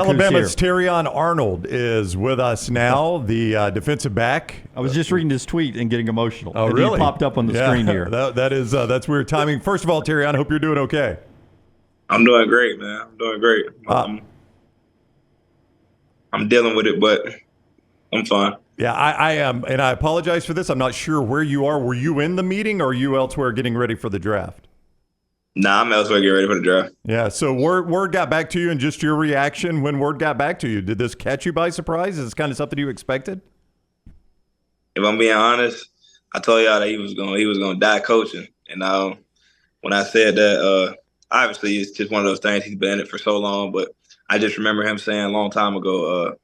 Alabama's Terrion Arnold is with us now, the defensive back. I was just reading his tweet and getting emotional. Oh, really? He popped up on the screen here. That's weird timing. First of all, Terrion, I hope you're doing okay. I'm doing great, man. I'm doing great. I'm dealing with it, but I'm fine. Yeah, I am, and I apologize for this. I'm not sure where you are. Were you in the meeting, or are you elsewhere getting ready for the draft? Nah, I'm elsewhere getting ready for the draft. Yeah, so word got back to you, and just your reaction when word got back to you. Did this catch you by surprise? Is this kind of something you expected? If I'm being honest, I told y'all that he was going to die coaching. And when I said that, obviously it's just one of those things. He's been in it for so long, but I just remember him saying a long time ago,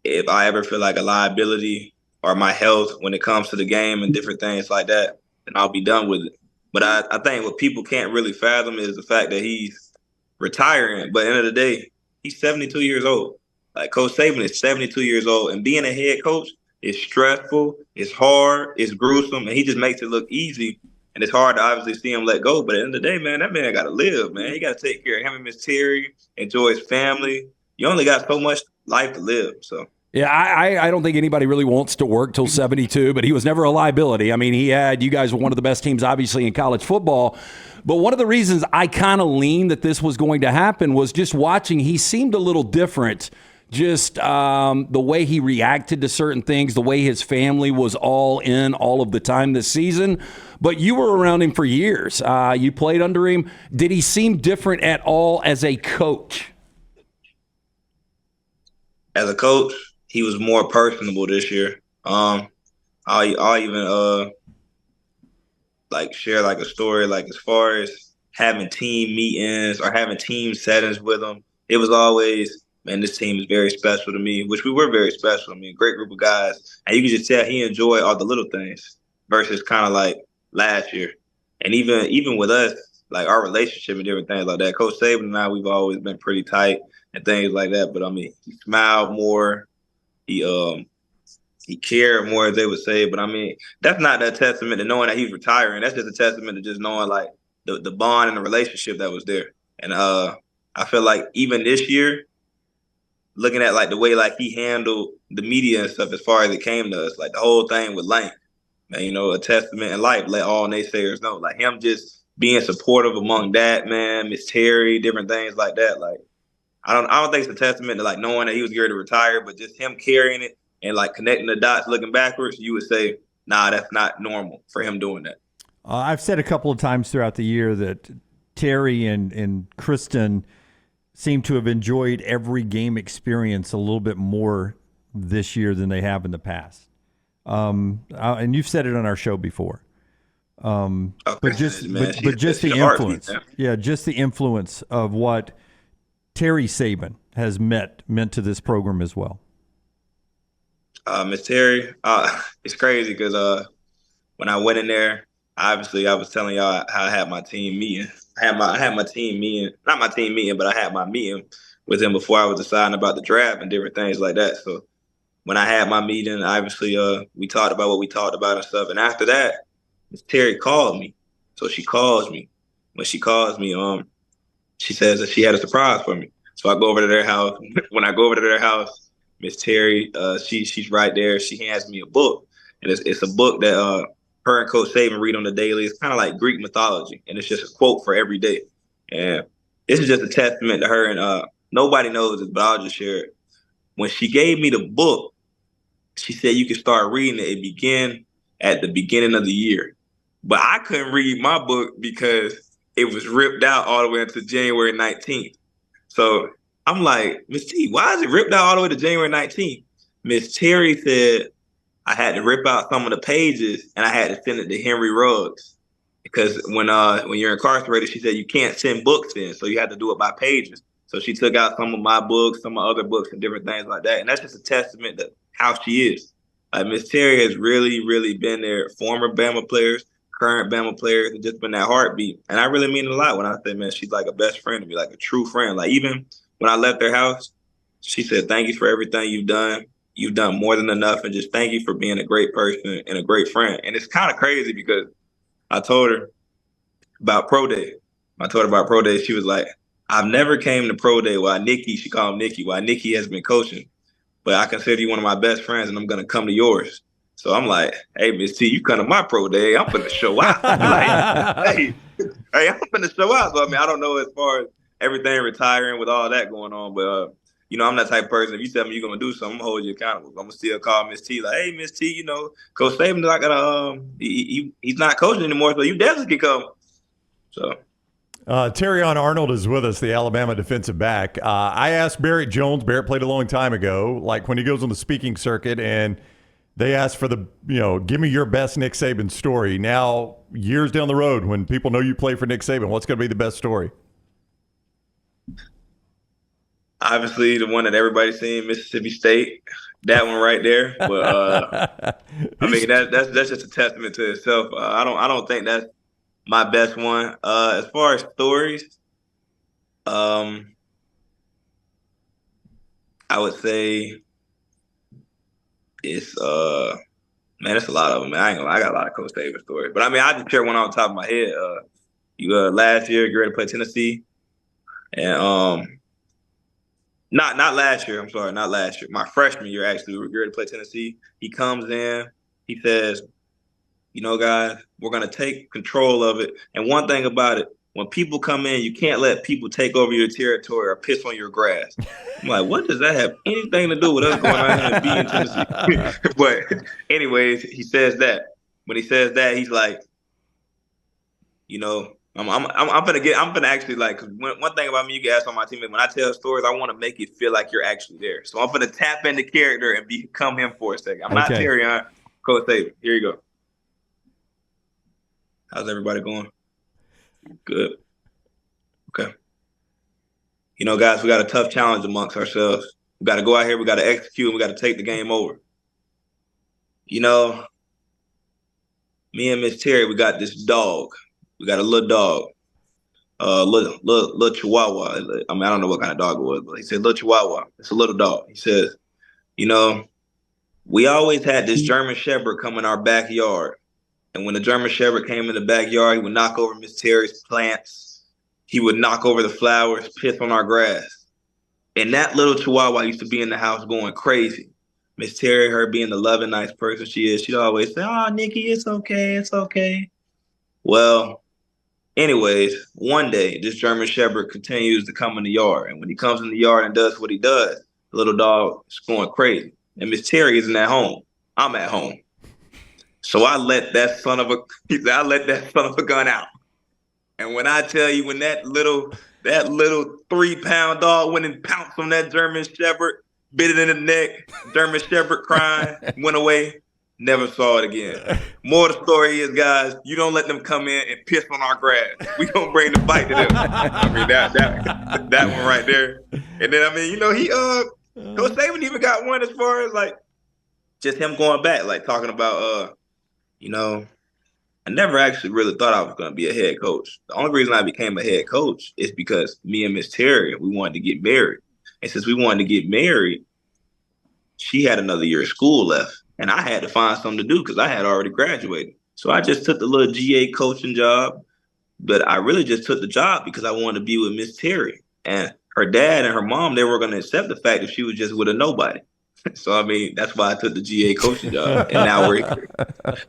if I ever feel like a liability or my health when it comes to the game and different things like that, then I'll be done with it. But I think what people can't really fathom is the fact that he's retiring. But at the end of the day, he's 72 years old. Like Coach Saban is 72 years old, and being a head coach is stressful, it's hard, it's gruesome, and he just makes it look easy. And it's hard to obviously see him let go. But at the end of the day, man, that man got to live, man. He got to take care of him and Miss Terry, enjoy his family. You only got so much life to live, so. Yeah, I don't think anybody really wants to work till 72, but he was never a liability. I mean, you guys were one of the best teams, obviously, in college football. But one of the reasons I kind of leaned that this was going to happen was just watching. He seemed a little different, just the way he reacted to certain things, the way his family was all in all of the time this season. But you were around him for years. You played under him. Did he seem different at all as a coach? As a coach, he was more personable this year. I'll even like share like a story, like as far as having team meetings or having team settings with him. It was always, man, this team is very special to me, which we were very special. I mean, great group of guys. And you can just tell he enjoyed all the little things versus kind of like last year. And even with us, like our relationship and different things like that, Coach Saban and I, we've always been pretty tight and things like that. But I mean, he smiled more. He cared more, as they would say. But I mean, that's not a testament to knowing that he's retiring. That's just a testament to just knowing like the bond and the relationship that was there. And I feel like even this year, looking at like the way like he handled the media and stuff as far as it came to us, like the whole thing with Lane, man, you know, a testament in life. Let all naysayers know, like him just being supportive among that, man, Miss Terry, different things like that. Like I don't think it's a testament to like knowing that he was going to retire, but just him carrying it and like connecting the dots, looking backwards, you would say, nah, that's not normal for him doing that. I've said a couple of times throughout the year that Terry and Kristen seem to have enjoyed every game experience a little bit more this year than they have in the past. And you've said it on our show before. But just the influence. Yeah, just the influence of what Terry Saban has meant to this program as well. Miss Terry, it's crazy because when I went in there, obviously I was telling y'all how I had my team meeting. I had my team meeting, not my team meeting, but I had my meeting with him before I was deciding about the draft and different things like that. So when I had my meeting, obviously we talked about what we talked about and stuff. And after that, Miss Terry called me. So she calls me. When she calls me, she says that she had a surprise for me. So I go over to their house. When I go over to their house, Miss Terry, she's right there. She hands me a book, and it's a book that her and Coach Saban read on the daily. It's kind of like Greek mythology, and it's just a quote for every day. And this is just a testament to her. And nobody knows this, but I'll just share it. When she gave me the book, she said you can start reading it. It began at the beginning of the year, but I couldn't read my book because it was ripped out all the way until January 19th. So I'm like, Miss T, why is it ripped out all the way to January 19th? Miss Terry said I had to rip out some of the pages and I had to send it to Henry Ruggs because when you're incarcerated, she said you can't send books in, so you have to do it by pages. So she took out some of my books, some of other books, and different things like that. And that's just a testament to how she is. Like Miss Terry has really, really been there. Former Bama players, current Bama players, and just been that heartbeat. And I really mean it a lot when I say, man, she's like a best friend to me, like a true friend. Like even when I left their house, she said, thank you for everything you've done. You've done more than enough, and just thank you for being a great person and a great friend. And it's kind of crazy because I told her about Pro Day. She was like, I've never came to pro day while Nikki, she called him Nikki, while Nikki has been coaching. But I consider you one of my best friends, and I'm going to come to yours. So I'm like, hey, Miss T, you come to my pro day. I'm going to show out. Like, hey, I'm going to show out. So, I mean, I don't know as far as everything retiring with all that going on. But, you know, I'm that type of person. If you tell me you're going to do something, I'm going to hold you accountable. I'm going to still call Miss T like, hey, Miss T, you know, Coach Saban not going to he's not coaching anymore, so you definitely can come. So. Terrion Arnold is with us, the Alabama defensive back. I asked Barrett Jones. Barrett played a long time ago, like when he goes on the speaking circuit, and they asked for give me your best Nick Saban story. Now, years down the road, when people know you play for Nick Saban, what's going to be the best story? Obviously, the one that everybody's seen, Mississippi State, that one right there. But I mean, that's just a testament to itself. I don't think that's my best one. As far as stories, I would say it's man, it's a lot of them. Man, I ain't gonna lie, I got a lot of Coach Saban stories. But I mean, I just share one off the top of my head. Last year, get ready to play Tennessee, and not last year. I'm sorry, not last year. My freshman year, actually, we were ready to play Tennessee. He comes in, he says, you know, guys, we're going to take control of it. And one thing about it, when people come in, you can't let people take over your territory or piss on your grass. I'm like, what does that have anything to do with us going out here and being Tennessee? But anyways, he says that. When he says that, he's like, you know, I'm gonna actually like, cause one thing about me, you can ask on my teammate, when I tell stories, I want to make it feel like you're actually there. So I'm gonna tap into character and become him for a second. I'm not Terrion, Coach Saban. Here you go. How's everybody going? Good. Okay. You know, guys, we got a tough challenge amongst ourselves. We got to go out here. We got to execute. And we got to take the game over. You know, me and Miss Terry, we got this dog. We got a little dog, little Chihuahua. I mean, I don't know what kind of dog it was, but he said little Chihuahua. It's a little dog. He says, you know, we always had this German Shepherd come in our backyard. And when the German Shepherd came in the backyard, he would knock over Miss Terry's plants. He would knock over the flowers, piss on our grass. And that little Chihuahua used to be in the house going crazy. Miss Terry, her being the loving, nice person she is, she'd always say, oh, Nikki, it's okay, it's okay. Well, anyways, one day, this German Shepherd continues to come in the yard. And when he comes in the yard and does what he does, the little dog is going crazy. And Miss Terry isn't at home. I'm at home. So I let that son of a gun out. And when I tell you, when that little 3-pound dog went and pounced on that German Shepherd, bit it in the neck, German Shepherd crying, went away, never saw it again. More of the story is, guys, you don't let them come in and piss on our grass. We gonna bring the fight to them. I mean, that one right there. And then, I mean, you know, Coach Saban even got one as far as like just him going back, like talking about you know, I never actually really thought I was going to be a head coach. The only reason I became a head coach is because me and Miss Terry, we wanted to get married. And since we wanted to get married, she had another year of school left. And I had to find something to do because I had already graduated. So I just took the little GA coaching job. But I really just took the job because I wanted to be with Miss Terry. And her dad and her mom, they were going to accept the fact that she was just with a nobody. So, I mean, that's why I took the GA coaching job. And now we're like,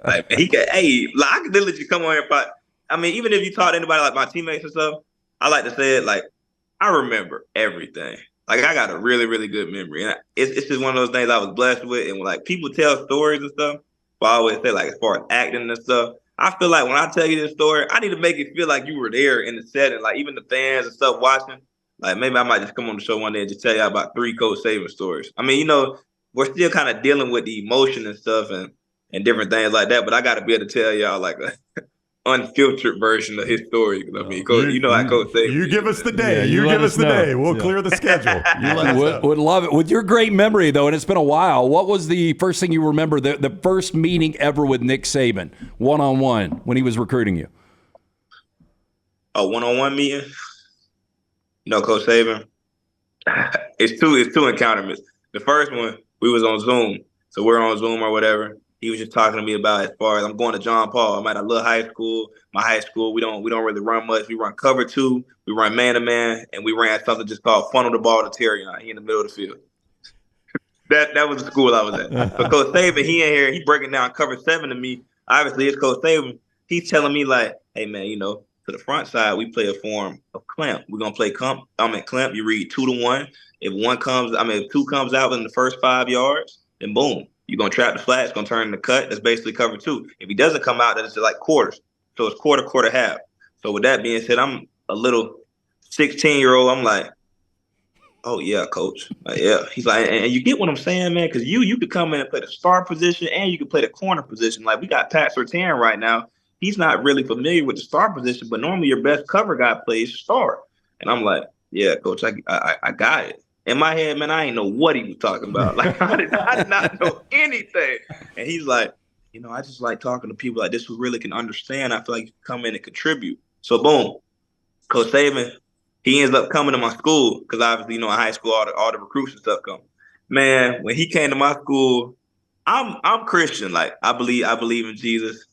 I could literally come on here. But I mean, even if you talk to anybody like my teammates and stuff, I like to say it like, I remember everything. Like, I got a really, really good memory. And it's just one of those things I was blessed with. And when, like, people tell stories and stuff, but I always say, like, as far as acting and stuff, I feel like when I tell you this story, I need to make it feel like you were there in the setting. Like, even the fans and stuff watching. Like, maybe I might just come on the show one day and just tell you about 3 Coach Saban stories. I mean, you know, we're still kind of dealing with the emotion and stuff and different things like that, but I got to be able to tell y'all like an unfiltered version of his story. I mean, Coach, you know how Coach Saban. You give us the day. You give us the day. We'll clear the schedule. Would love it. With your great memory, though, and it's been a while, what was the first thing you remember, the first meeting ever with Nick Saban, one-on-one, when he was recruiting you? A one-on-one meeting? You know, Coach Saban, it's two encounterments. The first one, we was on Zoom. So we're on Zoom or whatever. he was just talking to me about as far as I'm going to John Paul. I'm at a little high school. My high school, we don't really run much. We run cover 2, we run man to man, and we ran something just called funnel the ball to Terrion. He in the middle of the field. That was the school I was at. So Coach Saban, he in here, he breaking down cover 7 to me. Obviously, it's Coach Saban. He's telling me like, hey man, to the front side, we play a form of clamp. We're gonna play clamp. Clamp. You read 2 to 1. If 2 comes out in the first 5 yards, then boom, you're gonna trap the flat. It's gonna turn into cut. That's basically cover 2. If he doesn't come out, then it's like quarters. So it's quarter, half. So with that being said, I'm a little 16-year-old. I'm like, oh yeah, coach. Yeah. He's like, and you get what I'm saying, man? Because you could come in and play the star position, and you could play the corner position. Like we got Pat Surtain right now. He's not really familiar with the star position, but normally your best cover guy plays star. And I'm like, yeah, coach, I got it. In my head, man, I ain't know what he was talking about. Like I did not know anything. And he's like, I just like talking to people like this who really can understand. I feel like you can come in and contribute. So boom, Coach Saban, he ends up coming to my school because obviously, in high school, all the recruits and stuff come. Man, when he came to my school, I'm Christian. Like I believe in Jesus.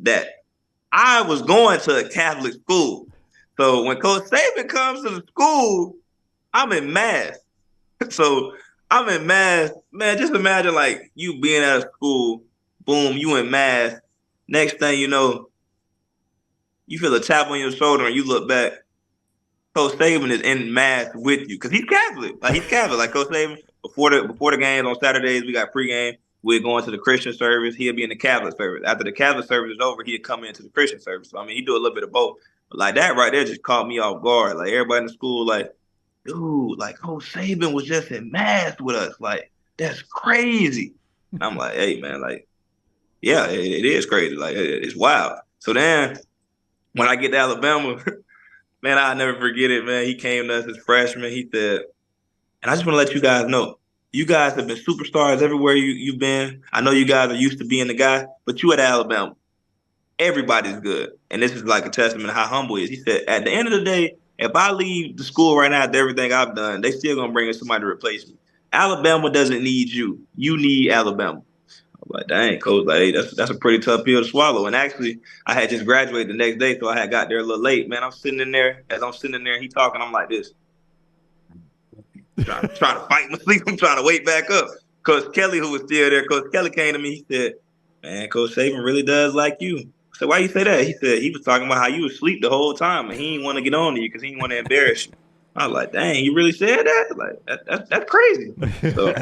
That I was going to a Catholic school. So when Coach Saban comes to the school, I'm in mass. So I'm in mass. Man, just imagine like you being at a school, boom, you in mass. Next thing you know, you feel a tap on your shoulder and you look back. Coach Saban is in mass with you because he's Catholic. Like Coach Saban, before the games on Saturdays, we got pregame. We're going to the Christian service. He'll be in the Catholic service. After the Catholic service is over, he'll come into the Christian service. So, he do a little bit of both. But like that right there just caught me off guard. Like everybody in the school, like, dude, like Coach Saban was just in mass with us. Like, that's crazy. And I'm like, hey, man, like, yeah, it is crazy. Like, it's wild. So then when I get to Alabama, man, I'll never forget it, man. He came to us as freshman. He said, and I just want to let you guys know, you guys have been superstars everywhere you've been. I know you guys are used to being the guy, but you at Alabama, everybody's good. And this is like a testament to how humble he is. He said, at the end of the day, if I leave the school right now after everything I've done, they still going to bring in somebody to replace me. Alabama doesn't need you. You need Alabama. I'm like, dang, coach, like, hey, that's a pretty tough pill to swallow. And actually, I had just graduated the next day, so I had got there a little late. Man, I'm sitting in there. As I'm sitting in there, he talking, I'm like this. Trying to fight my sleep. I'm trying to wake back up. Coach Kelly, who was still there, Coach Kelly came to me. He said, man, Coach Saban really does like you. I said, why you say that? He said, he was talking about how you was asleep the whole time, and he didn't want to get on to you because he didn't want to embarrass you. I was like, dang, he really said that? Like, that's crazy. So,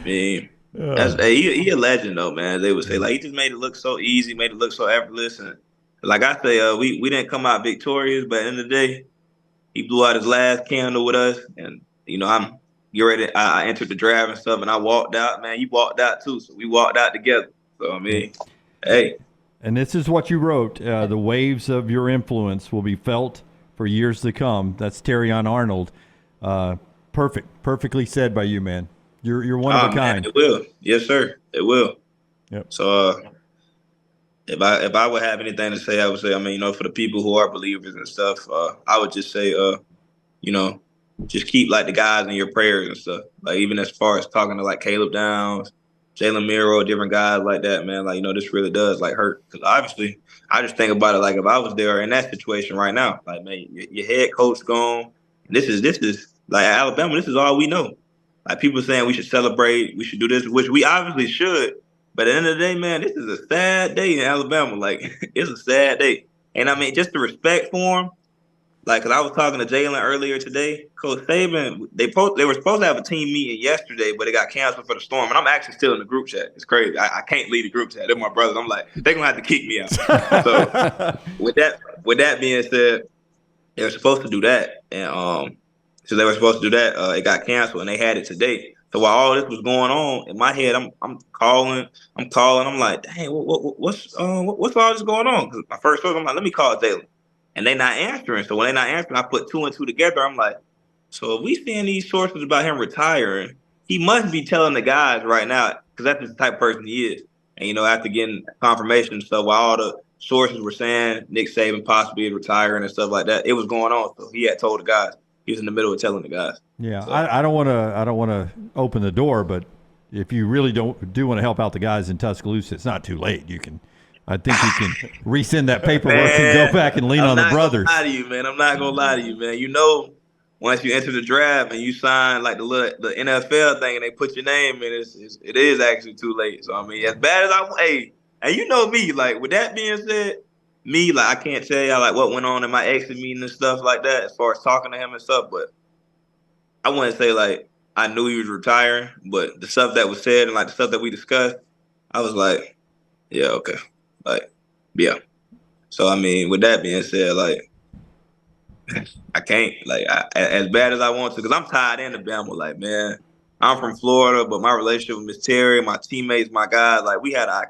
man, he a legend, though, man. They would say, like, he just made it look so easy, made it look so effortless. And like I say, we didn't come out victorious, but at the end of the day, he blew out his last candle with us, and I entered the draft and stuff, and I walked out. Man, you walked out too, so we walked out together. So hey. And this is what you wrote: the waves of your influence will be felt for years to come. That's Terrion Arnold. Perfectly said by you, man. You're one of a kind. Man, it will, yes, sir. It will. Yep. So if I would have anything to say, I would say, for the people who are believers and stuff, I would just say, just keep like the guys in your prayers and stuff. Like even as far as talking to like Caleb Downs, Jalen Miro, different guys like that, man. Like this really does like hurt because obviously I just think about it like if I was there in that situation right now, like man, your head coach gone. This is like Alabama. This is all we know. Like people saying we should celebrate, we should do this, which we obviously should. But at the end of the day, man, this is a sad day in Alabama. Like, it's a sad day. And, just the respect for him. Like, because I was talking to Jalen earlier today. Coach Saban, they were supposed to have a team meeting yesterday, but it got canceled for the storm. And I'm actually still in the group chat. It's crazy. I can't leave the group chat. They're my brothers. I'm like, they're going to have to kick me out. So, with that being said, they were supposed to do that. And so they were supposed to do that. It got canceled, and they had it today. So while all this was going on in my head, I'm calling. I'm like, dang, what's all this going on? Because my first thought, I'm like, let me call Jalen, and they not answering. So when they not answering, I put 2 and 2 together. I'm like, so if we seeing these sources about him retiring, he must be telling the guys right now because that's the type of person he is. And after getting confirmation and stuff, while all the sources were saying Nick Saban possibly is retiring and stuff like that, it was going on. So he had told the guys. He was in the middle of telling the guys. Yeah, so. I don't want to open the door, but if you really do want to help out the guys in Tuscaloosa, it's not too late. I think you can resend that paperwork and go back and lean on the brothers. I'm not gonna lie to you, man. You know, once you enter the draft and you sign like the NFL thing and they put your name in, it is actually too late. So I mean, as bad as and you know me, like with that being said, I can't tell y'all like what went on in my exit meeting and stuff like that as far as talking to him and stuff, but I wouldn't say like I knew he was retiring, but the stuff that was said and like the stuff that we discussed, I was like, yeah, okay. Like, yeah. So, I mean, with that being said, like, I can't, like, as bad as I want to, because I'm tied into Bama. Like, man, I'm from Florida, but my relationship with Miss Terry, my teammates, my guys, like, we had an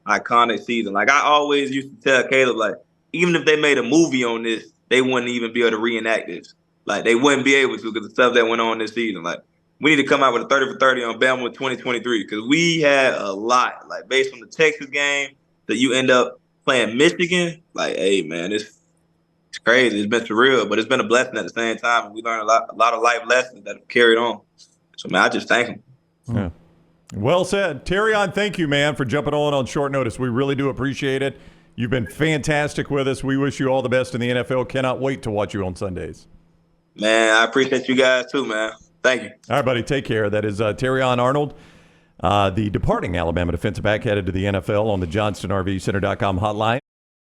iconic season. Like, I always used to tell Caleb, like, even if they made a movie on this, they wouldn't even be able to reenact this. Like, they wouldn't be able to because the stuff that went on this season. Like, we need to come out with a 30 for 30 on Bama 2023 because we had a lot, like, based on the Texas game, that you end up playing Michigan, like, hey, man, it's crazy. It's been surreal, but it's been a blessing at the same time. And we learned a lot of life lessons that have carried on. So, man, I just thank him. Yeah. Well said. Terrion, thank you, man, for jumping on short notice. We really do appreciate it. You've been fantastic with us. We wish you all the best in the NFL. Cannot wait to watch you on Sundays. Man, I appreciate you guys too, man. Thank you. All right, buddy. Take care. That is Terrion Arnold. The departing Alabama defensive back headed to the NFL on the JohnstonRVCenter.com hotline.